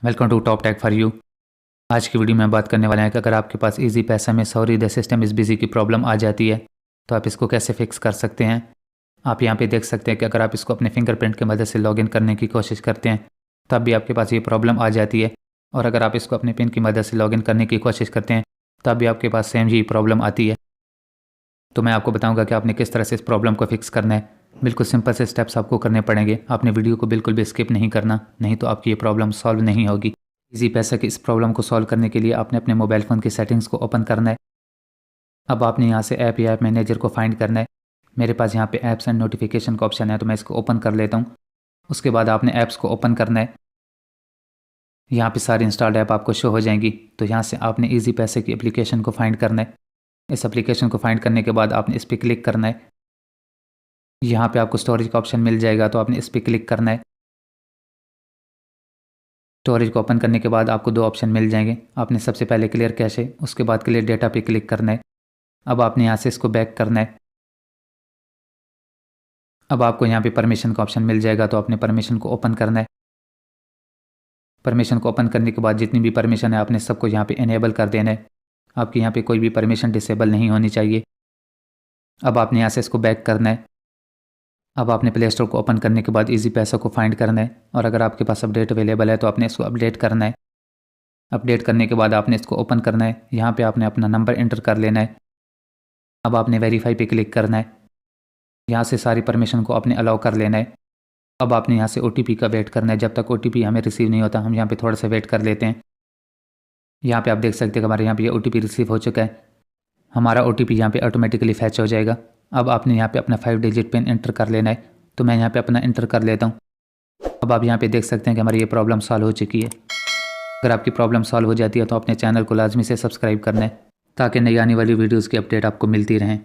Welcome to Top Tech for you. आज की video में बात करने वाले हैं कि अगर आपके पास इजी पैसा में sorry the system is busy की प्रॉब्लम आ जाती है तो आप इसको कैसे फिक्स कर सकते हैं। आप यहाँ पे देख सकते हैं कि अगर आप इसको अपने फिंगरप्रिंट की मदद से लॉगिन करने की कोशिश करते हैं तब भी आपके पास ये प्रॉब्लम आ जाती है, और अगर आप इसको अपने पिन की मदद से लॉगिन करने की कोशिश करते हैं तब भी आपके पास सेम ही प्रॉब्लम आती है। तो मैं आपको बताऊँगा कि आपने किस तरह से इस प्रॉब्लम को फिक्स करना है। बिल्कुल सिंपल से स्टेप्स आपको करने पड़ेंगे। आपने वीडियो को बिल्कुल भी स्किप नहीं करना, नहीं तो आपकी ये प्रॉब्लम सॉल्व नहीं होगी। इजी पैसा की इस प्रॉब्लम को सॉल्व करने के लिए आपने अपने मोबाइल फ़ोन की सेटिंग्स को ओपन करना है। अब आपने यहाँ से ऐप या ऐप मैनेजर को फाइंड करना है। मेरे पास यहाँ पे ऐप्स एंड नोटिफिकेशन का ऑप्शन है तो मैं इसको ओपन कर लेता हूँ। उसके बाद आपने ऐप्स को ओपन करना है। यहाँ पे सारी इंस्टॉल्ड ऐप आपको शो हो जाएंगी। तो यहाँ से आपने इजी पैसे की एप्लीकेशन को फाइंड करना है। इस एप्लीकेशन को फाइंड करने के बाद आपने इस पर क्लिक करना है। यहाँ पे आपको स्टोरेज का ऑप्शन मिल जाएगा तो आपने इस पर क्लिक करना है। स्टोरेज को ओपन करने के बाद आपको दो ऑप्शन मिल जाएंगे। आपने सबसे पहले क्लियर कैशे, उसके बाद क्लियर डेटा पे क्लिक करना है। अब आपने यहाँ से इसको बैक करना है। अब आपको यहाँ पे परमिशन का ऑप्शन मिल जाएगा तो आपने परमिशन को ओपन करना है। परमिशन को ओपन करने के बाद जितनी भी परमिशन है आपने सबको यहाँ पे इनेबल कर देना है। आपके यहाँ पे कोई भी परमिशन डिसेबल नहीं होनी चाहिए। अब आपने यहाँ से इसको बैक करना है। अब आपने प्ले स्टोर को ओपन करने के बाद इजी पैसा को फाइंड करना है, और अगर आपके पास अपडेट अवेलेबल है तो आपने इसको अपडेट करना है। अपडेट करने के बाद आपने इसको ओपन करना है। यहाँ पे आपने अपना नंबर एंटर कर लेना है। अब आपने वेरीफाई पे क्लिक करना है। यहाँ से सारी परमिशन को आपने अलाउ कर लेना है। अब आपने यहाँ से OTP का वेट करना है। जब तक OTP हमें रिसीव नहीं होता हम यहाँ पे थोड़ा सा वेट कर लेते हैं। यहाँ पे आप देख सकते हैं कि हमारे यहाँ पे ये OTP रिसीव हो चुका है। हमारा OTP यहाँ पे ऑटोमेटिकली फैच हो जाएगा। अब आपने यहाँ पे अपना 5 डिजिट पिन एंटर कर लेना है। तो मैं यहाँ पे अपना एंटर कर लेता हूँ। अब आप यहाँ पे देख सकते हैं कि हमारी ये प्रॉब्लम सॉल्व हो चुकी है। अगर आपकी प्रॉब्लम सॉल्व हो जाती है तो अपने चैनल को लाजमी से सब्सक्राइब करना है ताकि नई आने वाली वीडियोज़ की अपडेट आपको मिलती रहें।